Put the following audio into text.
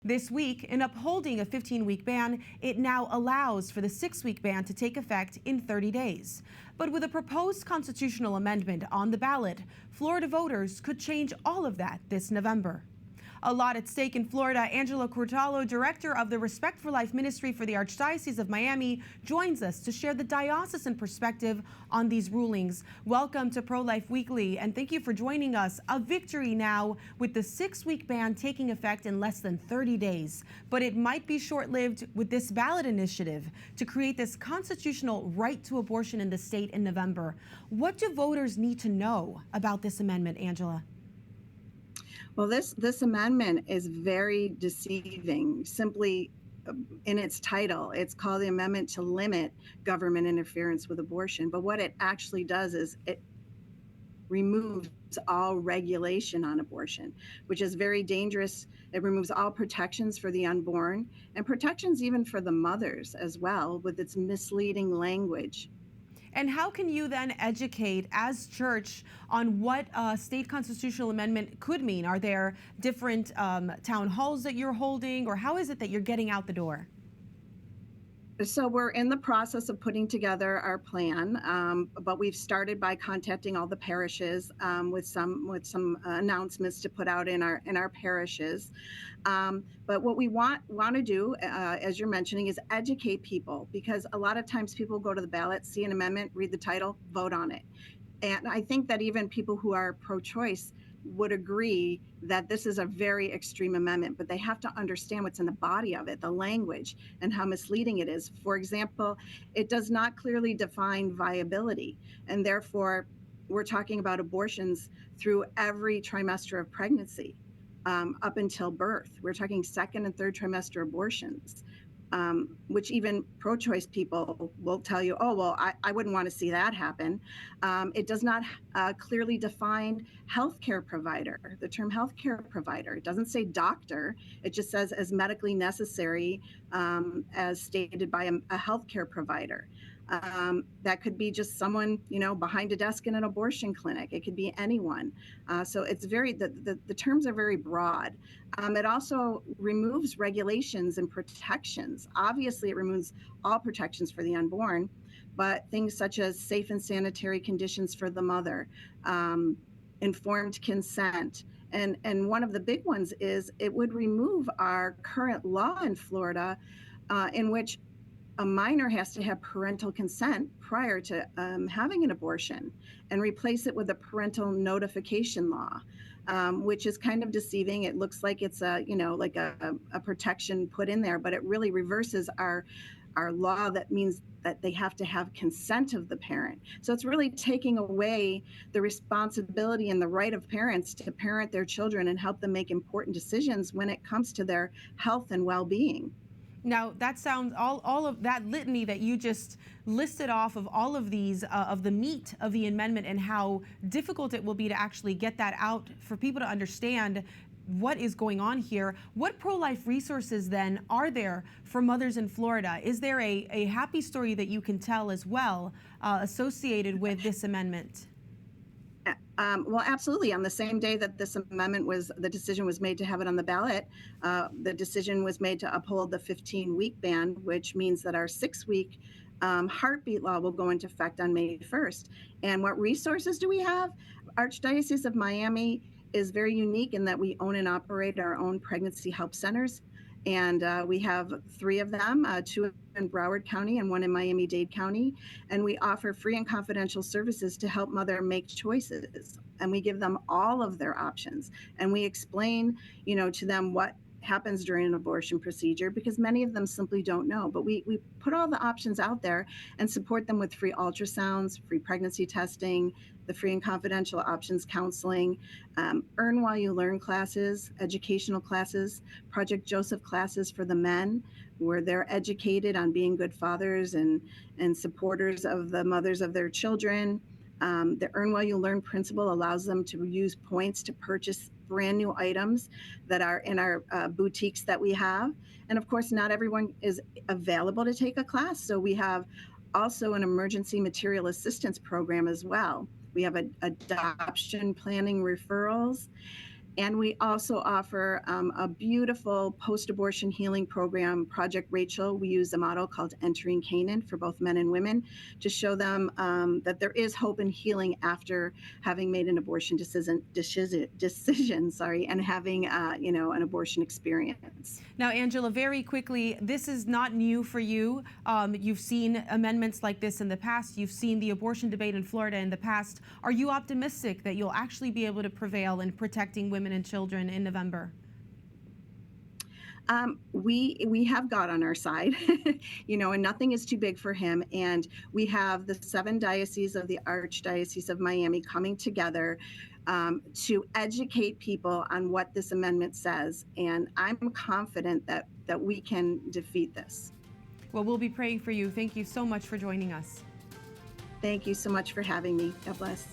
This week, in upholding a 15-week ban, it now allows for the 6-week ban to take effect in 30 days. But with a proposed constitutional amendment on the ballot, Florida voters could change all of that this November. A lot at stake in Florida. Angela Cortalo, director of the Respect for Life Ministry for the Archdiocese of Miami, joins us to share the diocesan perspective on these rulings. Welcome to Pro-Life Weekly, and thank you for joining us. A victory now with the 6-week ban taking effect in less than 30 days. But it might be short-lived with this ballot initiative to create this constitutional right to abortion in the state in November. What do voters need to know about this amendment, Angela? Well, this amendment is very deceiving. Simply in its title, it's called the Amendment to Limit Government Interference with Abortion. But what it actually does is it removes all regulation on abortion, which is very dangerous. It removes all protections for the unborn and protections even for the mothers as well, with its misleading language. And how can you then educate as church on what a state constitutional amendment could mean? Are there different town halls that you're holding, or how is it that you're getting out the door? So we're in the process of putting together our plan, but we've started by contacting all the parishes with some announcements to put out in our parishes. But what we want to do, as you're mentioning, is educate people, because a lot of times people go to the ballot, see an amendment, read the title, vote on it. And I think that even people who are pro-choice would agree that this is a very extreme amendment, but they have to understand what's in the body of it, the language, and how misleading it is. For example, it does not clearly define viability, and therefore we're talking about abortions through every trimester of pregnancy up until birth. We're talking second and third trimester abortions. Which even pro-choice people will tell you, oh, well, I wouldn't want to see that happen. It does not clearly define healthcare provider, the term healthcare provider. It doesn't say doctor. It just says as medically necessary, as stated by a healthcare provider. That could be just someone, behind a desk in an abortion clinic. It could be anyone. So it's the terms are very broad. It also removes regulations and protections. Obviously, it removes all protections for the unborn, but things such as safe and sanitary conditions for the mother, informed consent. And one of the big ones is it would remove our current law in Florida in which a minor has to have parental consent prior to having an abortion, and replace it with a parental notification law, which is kind of deceiving. It looks like it's a protection put in there, but it really reverses our law that means that they have to have consent of the parent. So it's really taking away the responsibility and the right of parents to parent their children and help them make important decisions when it comes to their health and well-being. Now, that sounds, all of that litany that you just listed off of all of these, of the meat of the amendment and how difficult it will be to actually get that out for people to understand what is going on here. What pro-life resources then are there for mothers in Florida? Is there a happy story that you can tell as well associated with this amendment? Well, absolutely. On the same day that this amendment the decision was made to have it on the ballot, the decision was made to uphold the 15-week ban, which means that our 6-week heartbeat law will go into effect on May 1st. And what resources do we have? Archdiocese of Miami is very unique in that we own and operate our own pregnancy help centers. And we have 3 of them, 2 in Broward County and 1 in Miami-Dade County. And we offer free and confidential services to help mother make choices. And we give them all of their options. And we explain, to them what happens during an abortion procedure, because many of them simply don't know. But we put all the options out there and support them with free ultrasounds, free pregnancy testing, the free and confidential options counseling, Earn While You Learn classes, educational classes, Project Joseph classes for the men, where they're educated on being good fathers and supporters of the mothers of their children. The Earn While You Learn principle allows them to use points to purchase brand new items that are in our boutiques that we have. And of course, not everyone is available to take a class. So we have also an emergency material assistance program as well. We have adoption planning referrals. And we also offer a beautiful post-abortion healing program, Project Rachel. We use a model called Entering Canaan for both men and women to show them that there is hope and healing after having made an abortion decision, sorry, and having an abortion experience. Now, Angela, very quickly, this is not new for you. You've seen amendments like this in the past. You've seen the abortion debate in Florida in the past. Are you optimistic that you'll actually be able to prevail in protecting women and children in November? We have God on our side, and nothing is too big for him. And we have the 7 dioceses of the Archdiocese of Miami coming together to educate people on what this amendment says. And I'm confident that we can defeat this. Well, we'll be praying for you. Thank you so much for joining us. Thank you so much for having me. God bless.